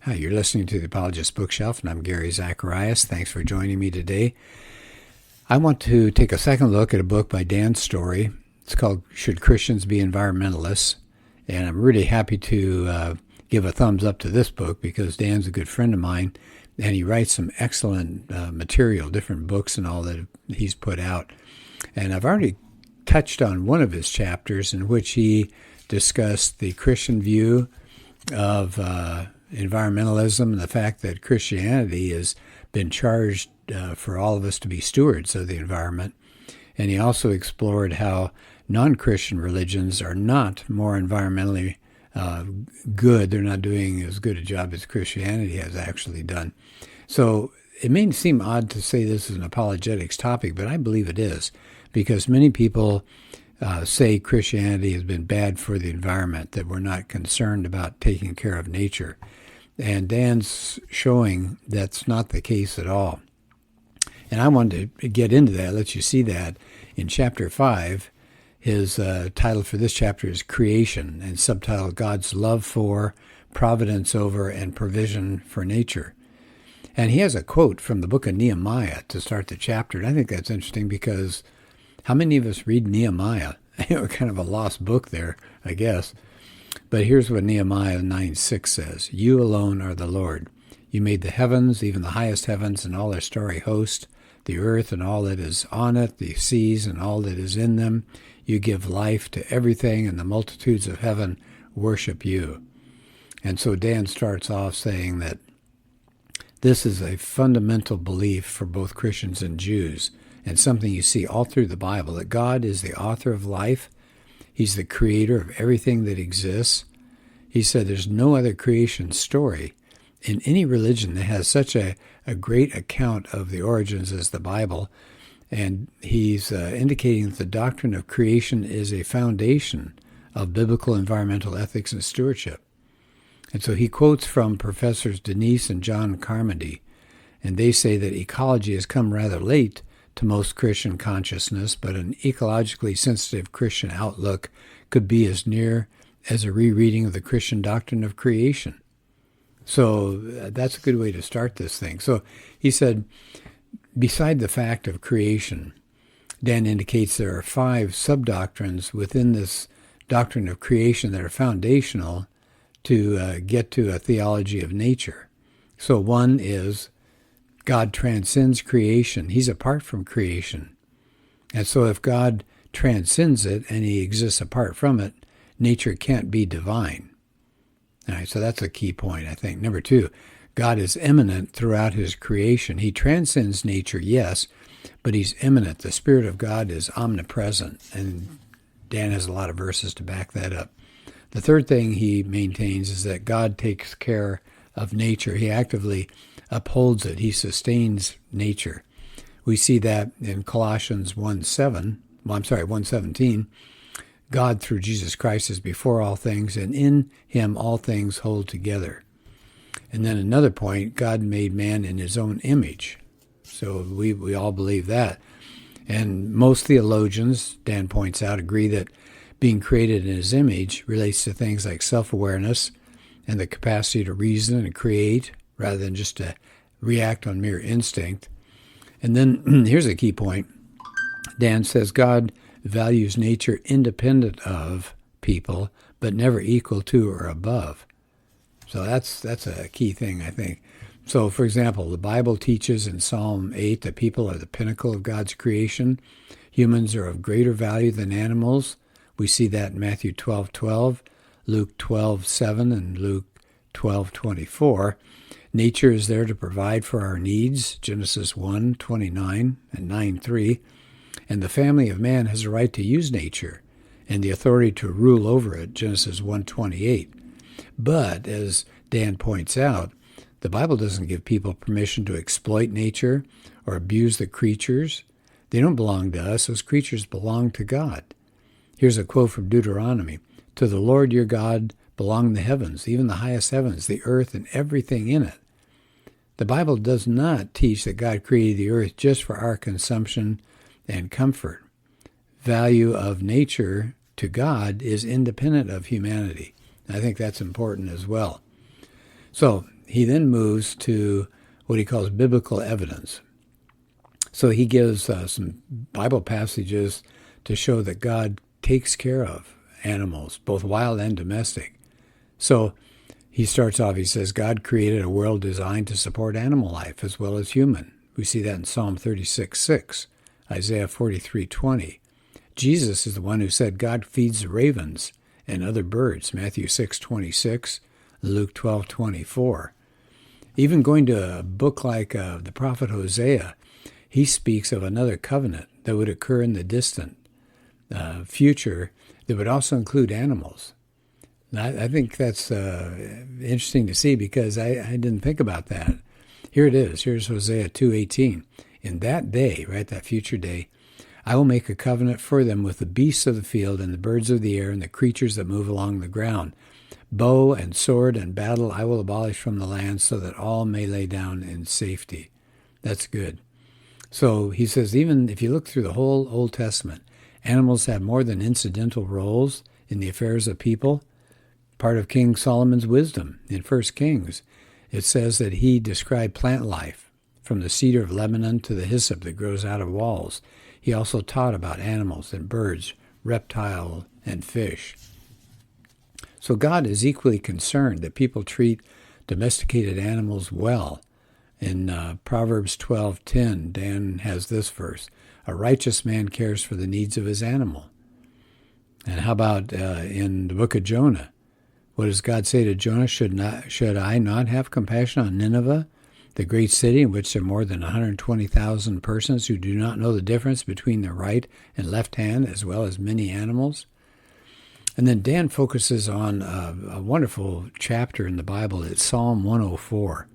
Hi, you're listening to the Apologist Bookshelf, and I'm Gary Zacharias. Thanks for joining me today. I want to take a second look at a book by Dan Story. It's called Should Christians Be Environmentalists? And I'm really happy to give a thumbs up to this book because Dan's a good friend of mine, and he writes some excellent material, different books and all that he's put out. And I've already touched on one of his chapters in which he discussed the Christian view of environmentalism and the fact that Christianity has been charged for all of us to be stewards of the environment. And he also explored how non-Christian religions are not more environmentally good. They're not doing as good a job as Christianity has actually done. So it may seem odd to say this is an apologetics topic, but I believe it is, because many people say Christianity has been bad for the environment, that we're not concerned about taking care of nature. And Dan's showing that's not the case at all. And I wanted to get into that, let you see that. In chapter 5, his title for this chapter is Creation, and subtitled God's Love for, Providence Over, and Provision for Nature. And he has a quote from the book of Nehemiah to start the chapter. And I think that's interesting because how many of us read Nehemiah? Kind of a lost book there, I guess. But here's what Nehemiah 9:6 says. You alone are the Lord. You made the heavens, even the highest heavens, and all their starry host, the earth and all that is on it, the seas and all that is in them. You give life to everything, and the multitudes of heaven worship you. And so Dan starts off saying that this is a fundamental belief for both Christians and Jews, and something you see all through the Bible, that God is the author of life. He's the creator of everything that exists. He said there's no other creation story in any religion that has such a great account of the origins as the Bible. And he's indicating that the doctrine of creation is a foundation of biblical environmental ethics and stewardship. And so he quotes from Professors Denise and John Carmody, and they say that ecology has come rather late to most Christian consciousness, but an ecologically sensitive Christian outlook could be as near as a rereading of the Christian doctrine of creation. So that's a good way to start this thing. So he said, beside the fact of creation, Dan indicates there are 5 sub-doctrines within this doctrine of creation that are foundational to get to a theology of nature. So one is God transcends creation. He's apart from creation. And so if God transcends it and he exists apart from it, nature can't be divine. All right, so that's a key point, I think. Number 2, God is immanent throughout his creation. He transcends nature, yes, but he's immanent. The Spirit of God is omnipresent, and Dan has a lot of verses to back that up. The third thing he maintains is that God takes care of nature. He actively upholds it. He sustains nature. We see that in Colossians 1:17. God, through Jesus Christ, is before all things, and in him all things hold together. And then another point, God made man in his own image. So we all believe that. And most theologians, Dan points out, agree that being created in his image relates to things like self-awareness and the capacity to reason and create rather than just to react on mere instinct. And then here's a key point. Dan says God values nature independent of people, but never equal to or above. So that's a key thing, I think. So, for example, the Bible teaches in Psalm 8 that people are the pinnacle of God's creation. Humans are of greater value than animals. We see that in Matthew 12:12, Luke 12:7, and Luke 12:24. Nature is there to provide for our needs, Genesis 1:29 and 9:3. And the family of man has a right to use nature and the authority to rule over it, Genesis 1:28. But, as Dan points out, the Bible doesn't give people permission to exploit nature or abuse the creatures. They don't belong to us. Those creatures belong to God. Here's a quote from Deuteronomy. To the Lord your God belong the heavens, even the highest heavens, the earth, and everything in it. The Bible does not teach that God created the earth just for our consumption and comfort. Value of nature to God is independent of humanity. I think that's important as well. So he then moves to what he calls biblical evidence. So he gives some Bible passages to show that God takes care of animals, both wild and domestic. So he starts off, he says, God created a world designed to support animal life as well as human. We see that in Psalm 36:6, Isaiah 43:20. Jesus is the one who said God feeds the ravens and other birds, Matthew 6:26, Luke 12:24. Even going to a book like the prophet Hosea, he speaks of another covenant that would occur in the distant future that would also include animals. I think that's interesting to see because I didn't think about that. Here it is. Here's Hosea 2:18. In that day, right, that future day, I will make a covenant for them with the beasts of the field and the birds of the air and the creatures that move along the ground. Bow and sword and battle I will abolish from the land so that all may lay down in safety. That's good. So he says, even if you look through the whole Old Testament, animals have more than incidental roles in the affairs of people. Part of King Solomon's wisdom in 1 Kings, it says that he described plant life, from the cedar of Lebanon to the hyssop that grows out of walls. He also taught about animals and birds, reptile and fish. So God is equally concerned that people treat domesticated animals well. In Proverbs 12:10, Dan has this verse, a righteous man cares for the needs of his animal. And how about in the book of Jonah? What does God say to Jonah? Should I not have compassion on Nineveh, the great city in which there are more than 120,000 persons who do not know the difference between their right and left hand, as well as many animals? And then Dan focuses on a wonderful chapter in the Bible. It's Psalm 104.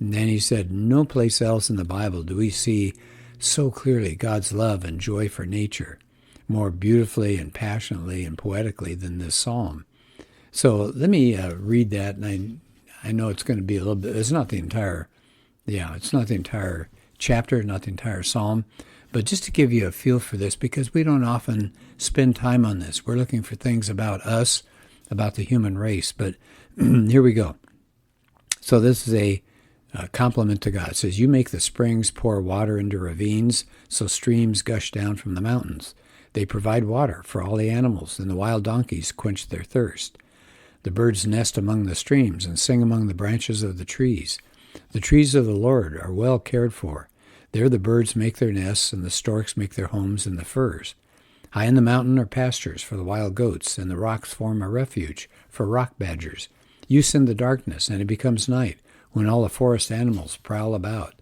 And then he said, no place else in the Bible do we see so clearly God's love and joy for nature, more beautifully and passionately and poetically than this psalm. So let me read that, and I know it's going to be a little bit, it's not the entire chapter, not the entire psalm, but just to give you a feel for this, because we don't often spend time on this. We're looking for things about us, about the human race, but here we go. So this is a compliment to God. It says, you make the springs pour water into ravines, so streams gush down from the mountains. They provide water for all the animals, and the wild donkeys quench their thirst. The birds nest among the streams and sing among the branches of the trees. The trees of the Lord are well cared for. There the birds make their nests, and the storks make their homes in the firs. High in the mountain are pastures for the wild goats, and the rocks form a refuge for rock badgers. You send the darkness, and it becomes night, when all the forest animals prowl about.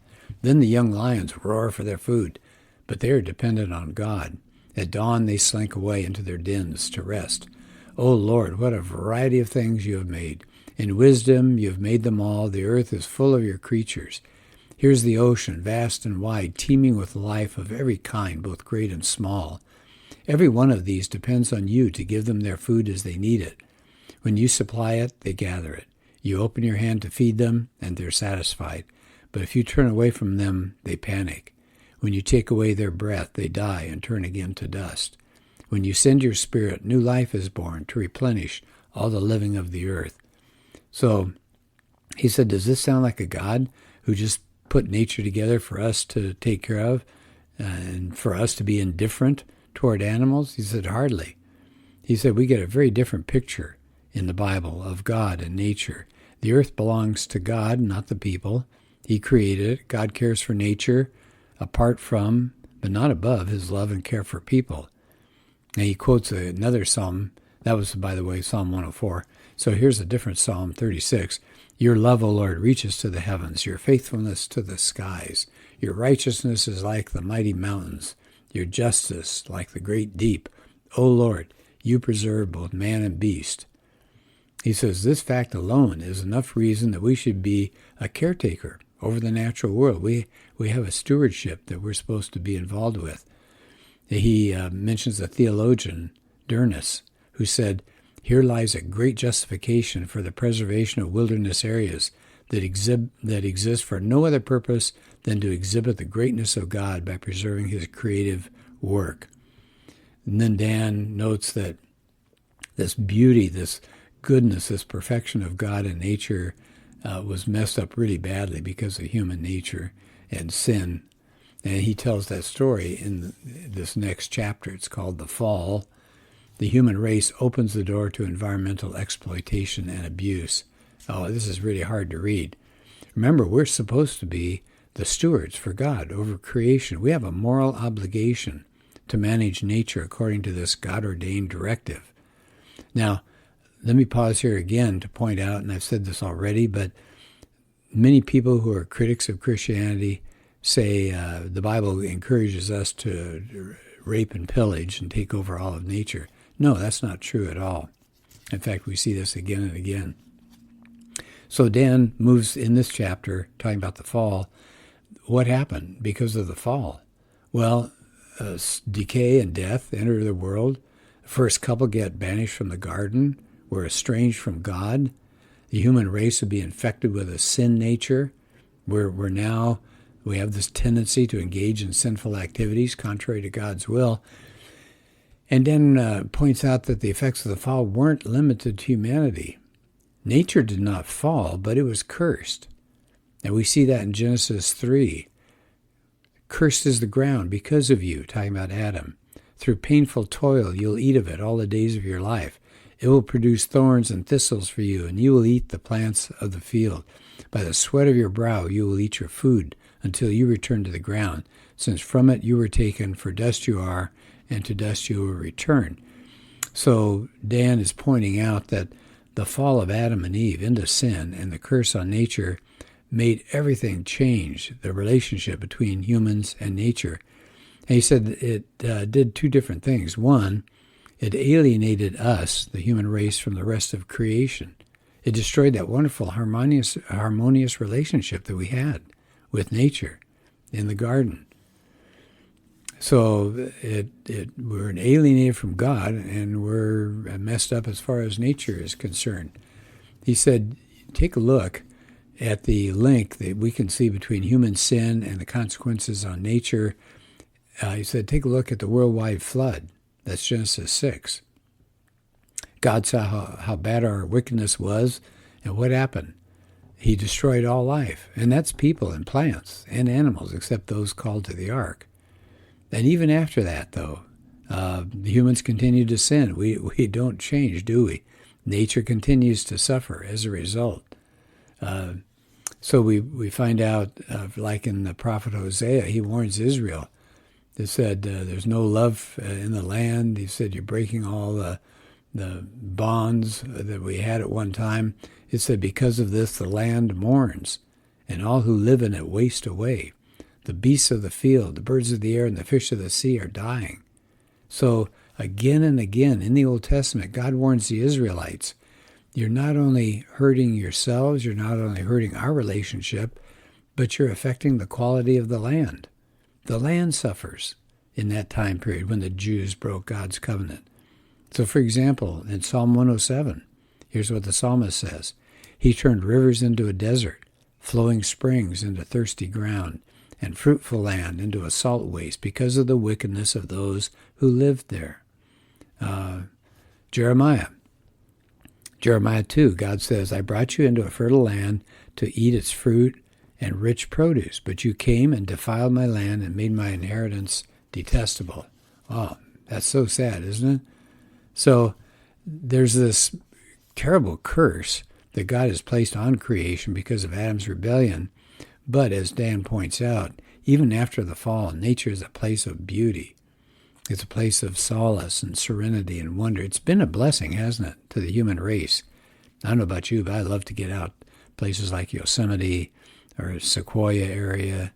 Then the young lions roar for their food, but they are dependent on God. At dawn they slink away into their dens to rest. O Lord, what a variety of things you have made. In wisdom you have made them all. The earth is full of your creatures. Here's the ocean, vast and wide, teeming with life of every kind, both great and small. Every one of these depends on you to give them their food as they need it. When you supply it, they gather it. You open your hand to feed them, and they're satisfied. But if you turn away from them, they panic. When you take away their breath, they die and turn again to dust. When you send your spirit, new life is born to replenish all the living of the earth. So he said, does this sound like a God who just put nature together for us to take care of and for us to be indifferent toward animals? He said, hardly. He said, we get a very different picture in the Bible of God and nature. The earth belongs to God, not the people. He created it. God cares for nature apart from, but not above, his love and care for people. And he quotes another psalm. That was, by the way, Psalm 104. So here's a different Psalm 36. Your love, O Lord, reaches to the heavens, your faithfulness to the skies. Your righteousness is like the mighty mountains, your justice like the great deep. O Lord, you preserve both man and beast. He says this fact alone is enough reason that we should be a caretaker over the natural world. We have a stewardship that we're supposed to be involved with. He mentions a theologian, Durnus, who said, here lies a great justification for the preservation of wilderness areas that exist for no other purpose than to exhibit the greatness of God by preserving his creative work. And then Dan notes that this beauty, this goodness, this perfection of God and nature was messed up really badly because of human nature and sin. And he tells that story in this next chapter. It's called The Fall. The human race opens the door to environmental exploitation and abuse. Oh, this is really hard to read. Remember, we're supposed to be the stewards for God over creation. We have a moral obligation to manage nature according to this God-ordained directive. Now, let me pause here again to point out, and I've said this already, but many people who are critics of Christianity say the Bible encourages us to rape and pillage and take over all of nature. No, that's not true at all. In fact, we see this again and again. So Dan moves in this chapter, talking about the fall. What happened because of the fall? Well, decay and death enter the world. The first couple get banished from the garden. We're estranged from God. The human race would be infected with a sin nature. We have this tendency to engage in sinful activities contrary to God's will. And then points out that the effects of the fall weren't limited to humanity. Nature did not fall, but it was cursed. And we see that in Genesis 3. Cursed is the ground because of you, talking about Adam. Through painful toil you'll eat of it all the days of your life. It will produce thorns and thistles for you, and you will eat the plants of the field. By the sweat of your brow you will eat your food until you return to the ground, since from it you were taken, for dust you are, and to dust you will return. So Dan is pointing out that the fall of Adam and Eve into sin and the curse on nature made everything change, the relationship between humans and nature. And he said it did two different things. One, it alienated us, the human race, from the rest of creation. It destroyed that wonderful harmonious relationship that we had with nature in the garden. So we're alienated from God, and we're messed up as far as nature is concerned. He said, take a look at the link that we can see between human sin and the consequences on nature. He said, take a look at the worldwide flood. That's Genesis 6. God saw how bad our wickedness was, and what happened? He destroyed all life, and that's people and plants and animals, except those called to the ark. And even after that, though, the humans continue to sin. We don't change, do we? Nature continues to suffer as a result. So we find out, like in the prophet Hosea, he warns Israel. He said, there's no love in the land. He said, you're breaking all the bonds that we had at one time. It said, because of this, the land mourns, and all who live in it waste away. The beasts of the field, the birds of the air, and the fish of the sea are dying. So again and again in the Old Testament, God warns the Israelites, you're not only hurting yourselves, you're not only hurting our relationship, but you're affecting the quality of the land. The land suffers in that time period when the Jews broke God's covenant. So, for example, in Psalm 107, here's what the psalmist says. He turned rivers into a desert, flowing springs into thirsty ground, and fruitful land into a salt waste because of the wickedness of those who lived there. Jeremiah 2, God says, I brought you into a fertile land to eat its fruit and rich produce, but you came and defiled my land and made my inheritance detestable. Oh, that's so sad, isn't it? So there's this terrible curse that God has placed on creation because of Adam's rebellion. But as Dan points out, even after the fall, nature is a place of beauty. It's a place of solace and serenity and wonder. It's been a blessing, hasn't it, to the human race? I don't know about you, but I love to get out places like Yosemite or Sequoia area,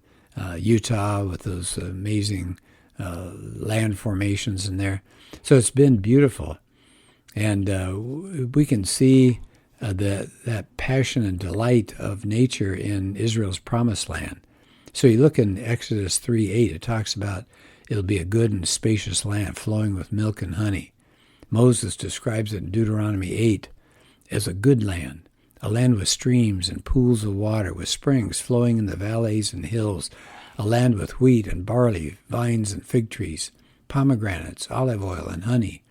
Utah with those amazing land formations in there. So it's been beautiful. And we can see that passion and delight of nature in Israel's promised land. So you look in Exodus 3:8, it talks about it'll be a good and spacious land flowing with milk and honey. Moses describes it in Deuteronomy 8 as a good land, a land with streams and pools of water, with springs flowing in the valleys and hills, a land with wheat and barley, vines and fig trees, pomegranates, olive oil and honey,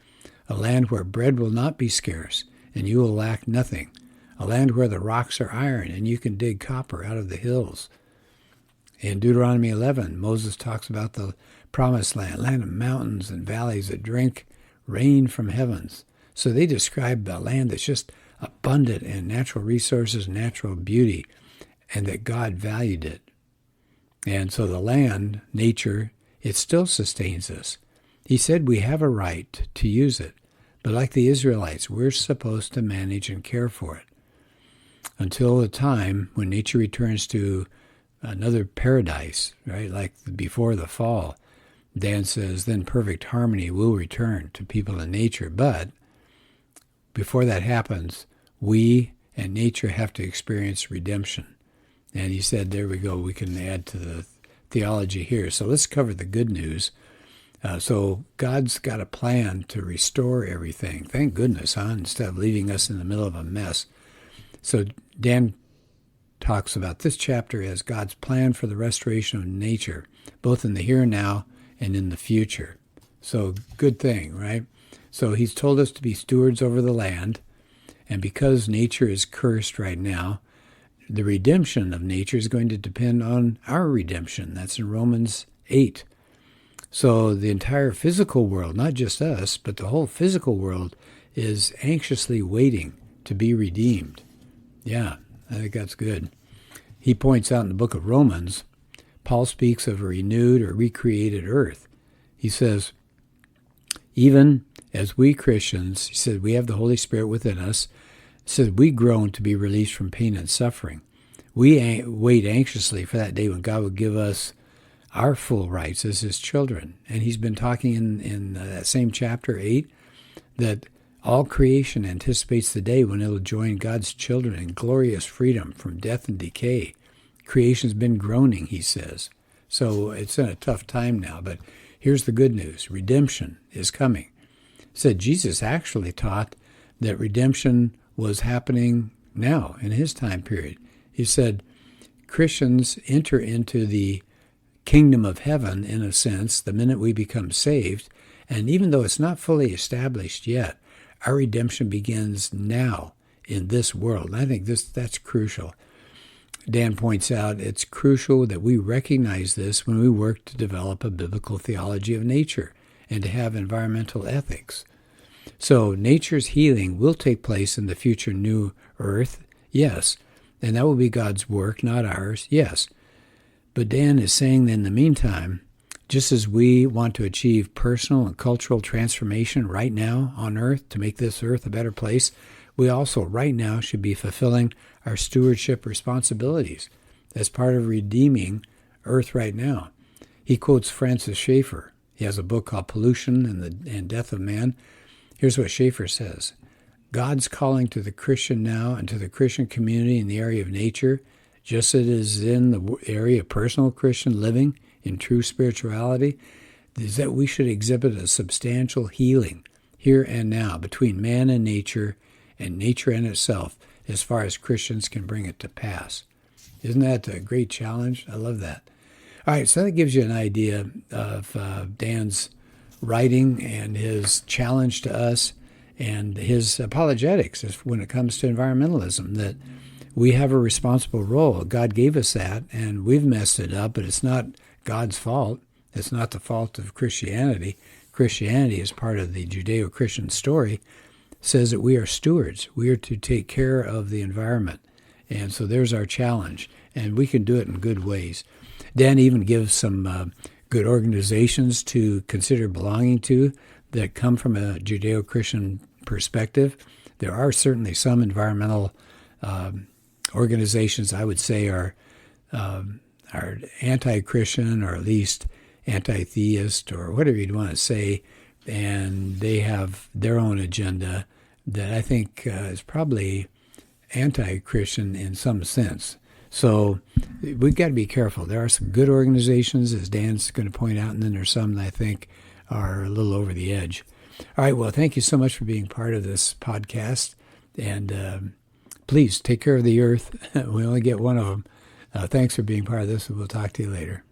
a land where bread will not be scarce, and you will lack nothing, a land where the rocks are iron and you can dig copper out of the hills. In Deuteronomy 11, Moses talks about the promised land, land of mountains and valleys that drink rain from heavens. So they describe a land that's just abundant in natural resources, natural beauty, and that God valued it. And so the land, nature, it still sustains us. He said we have a right to use it. But like the Israelites, we're supposed to manage and care for it until the time when nature returns to another paradise, right? Like before the fall. Dan says, then perfect harmony will return to people and nature. But before that happens, we and nature have to experience redemption. And he said, there we go, we can add to the theology here. So let's cover the good news. So God's got a plan to restore everything. Thank goodness, huh? Instead of leaving us in the middle of a mess. So Dan talks about this chapter as God's plan for the restoration of nature, both in the here and now and in the future. So good thing, right? So he's told us to be stewards over the land, and because nature is cursed right now, the redemption of nature is going to depend on our redemption. That's in Romans 8. So the entire physical world, not just us, but the whole physical world is anxiously waiting to be redeemed. Yeah, I think that's good. He points out in the book of Romans, Paul speaks of a renewed or recreated earth. He says, even as we Christians, he said, we have the Holy Spirit within us. He said, we groan to be released from pain and suffering. We wait anxiously for that day when God will give us our full rights as his children. And he's been talking in that same chapter 8 that all creation anticipates the day when it'll join God's children in glorious freedom from death and decay. Creation's been groaning, he says. So it's in a tough time now, but here's the good news. Redemption is coming. Said Jesus actually taught that redemption was happening now in his time period. He said Christians enter into the kingdom of heaven, in a sense, the minute we become saved, and even though it's not fully established yet, our redemption begins now in this world. And I think that's crucial. Dan points out it's crucial that we recognize this when we work to develop a biblical theology of nature and to have environmental ethics. So nature's healing will take place in the future new earth, yes, and that will be God's work, not ours, yes. But Dan is saying that in the meantime, just as we want to achieve personal and cultural transformation right now on earth to make this earth a better place, we also right now should be fulfilling our stewardship responsibilities as part of redeeming earth right now. He quotes Francis Schaeffer. He has a book called Pollution and Death of Man. Here's what Schaeffer says. God's calling to the Christian now and to the Christian community in the area of nature, just as it is in the area of personal Christian living in true spirituality, is that we should exhibit a substantial healing here and now between man and nature and itself as far as Christians can bring it to pass. Isn't that a great challenge? I love that. All right, so that gives you an idea of Dan's writing and his challenge to us and his apologetics when it comes to environmentalism, that we have a responsible role. God gave us that, and we've messed it up, but it's not God's fault. It's not the fault of Christianity. Christianity is part of the Judeo-Christian story, says that we are stewards. We are to take care of the environment. And so there's our challenge, and we can do it in good ways. Dan even gives some good organizations to consider belonging to that come from a Judeo-Christian perspective. There are certainly some environmental organizations I would say are anti-Christian or at least anti-theist or whatever you'd want to say, and they have their own agenda that I think is probably anti-Christian in some sense. So we've got to be careful. There are some good organizations, as Dan's going to point out, and then there's some that I think are a little over the edge. All right, well, thank you so much for being part of this podcast, and please take care of the earth. We only get one of them. Thanks for being part of this, and we'll talk to you later.